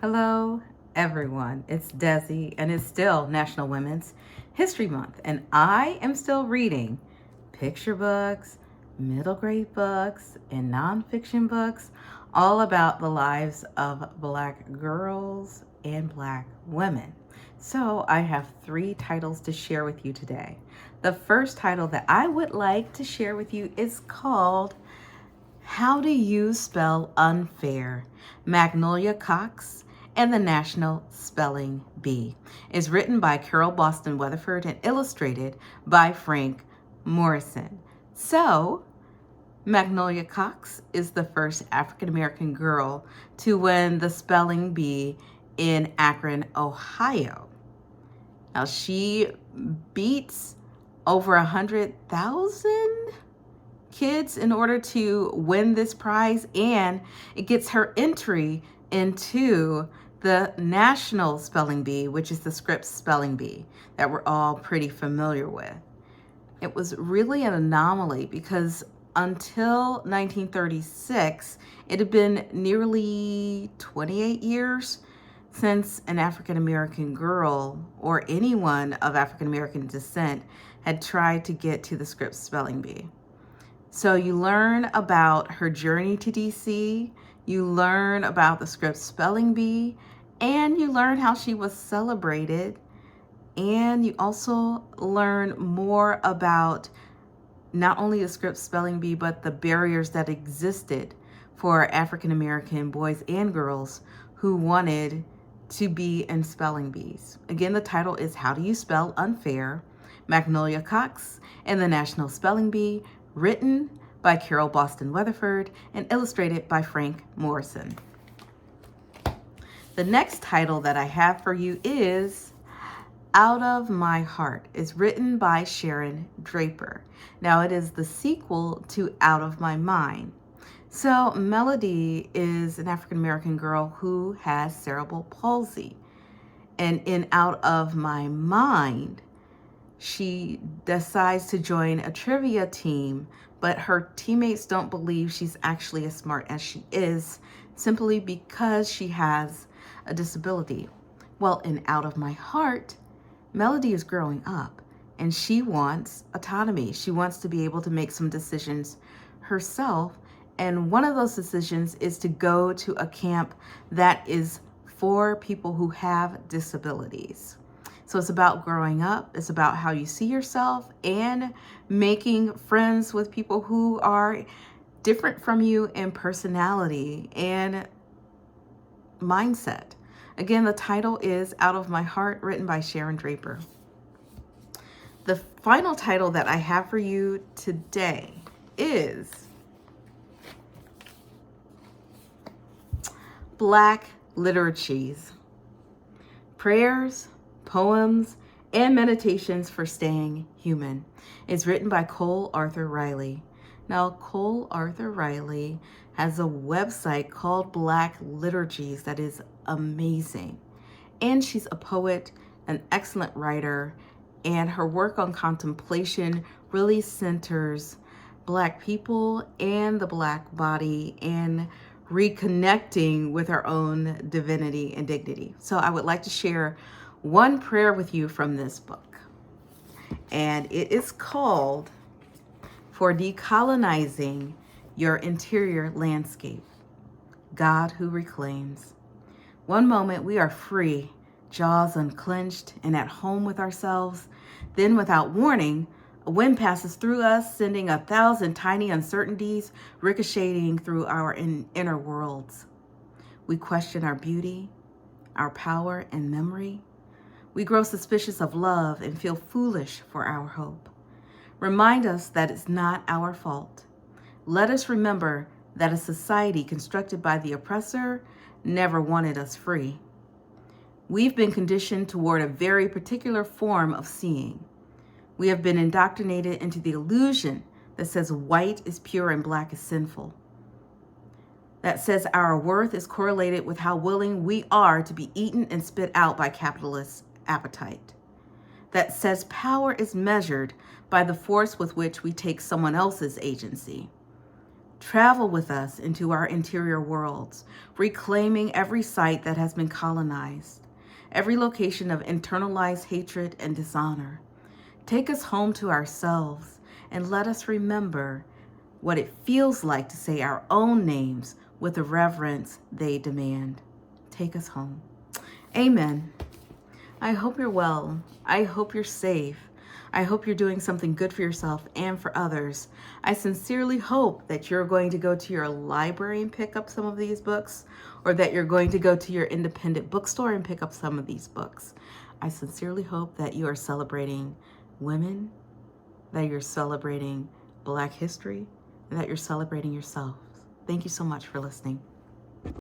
Hello, everyone. It's Desi, and it's still National Women's History Month, and I am still reading picture books, middle grade books, and nonfiction books all about the lives of Black girls and Black women. So, I have three titles to share with you today. The first title that I would like to share with you is called How Do You Spell Unfair? Magnolia Cox and the National Spelling Bee. Is written by Carole Boston Weatherford and illustrated by Frank Morrison. So, Magnolia Cox is the first African American girl to win the spelling bee in Akron, Ohio. Now, she beats over 100,000 kids in order to win this prize, and it gets her entry into the National Spelling Bee, which is the Scripps Spelling Bee that we're all pretty familiar with. It was really an anomaly because until 1936, it had been nearly 28 years since an African American girl or anyone of African American descent had tried to get to the Scripps Spelling Bee. So you learn about her journey to DC, you learn about the Scripps Spelling Bee, and you learn how she was celebrated, and you also learn more about not only the Scripps Spelling Bee, but the barriers that existed for African American boys and girls who wanted to be in spelling bees. Again, the title is How Do You Spell Unfair? Magnolia Cox and the National Spelling Bee, written by Carole Boston Weatherford and illustrated by Frank Morrison. The next title that I have for you is Out of My Heart. Is written by Sharon Draper. Now, it is the sequel to Out of My Mind. So Melody is an African American girl who has cerebral palsy. And in Out of My Mind, she decides to join a trivia team, but her teammates don't believe she's actually as smart as she is simply because she has a disability. Well, in Out of My Heart, Melody is growing up and she wants autonomy. She wants to be able to make some decisions herself. And one of those decisions is to go to a camp that is for people who have disabilities. So it's about growing up. It's about how you see yourself and making friends with people who are different from you in personality and mindset. Again, the title is Out of My Heart, written by Sharon Draper. The final title that I have for you today is Black Liturgies. Prayers, Poems, and Meditations for Staying Human. It's written by Cole Arthur Riley. Now, Cole Arthur Riley has a website called Black Liturgies that is amazing. And she's a poet, an excellent writer, and her work on contemplation really centers Black people and the Black body and reconnecting with our own divinity and dignity. So I would like to share one prayer with you from this book. And it is called For Decolonizing Your Interior Landscape. God who reclaims. One moment we are free, jaws unclenched and at home with ourselves. Then without warning, a wind passes through us, sending 1,000 tiny uncertainties ricocheting through our inner worlds. We question our beauty, our power and memory. We grow suspicious of love and feel foolish for our hope. Remind us that it's not our fault. Let us remember that a society constructed by the oppressor never wanted us free. We've been conditioned toward a very particular form of seeing. We have been indoctrinated into the illusion that says white is pure and black is sinful. That says our worth is correlated with how willing we are to be eaten and spit out by capitalist appetite. That says power is measured by the force with which we take someone else's agency. Travel with us into our interior worlds, reclaiming every site that has been colonized, every location of internalized hatred and dishonor. Take us home to ourselves and let us remember what it feels like to say our own names with the reverence they demand. Take us home. Amen. I hope you're well. I hope you're safe. I hope you're doing something good for yourself and for others. I sincerely hope that you're going to go to your library and pick up some of these books, or that you're going to go to your independent bookstore and pick up some of these books. I sincerely hope that you are celebrating women, that you're celebrating Black history, and that you're celebrating yourself. Thank you so much for listening.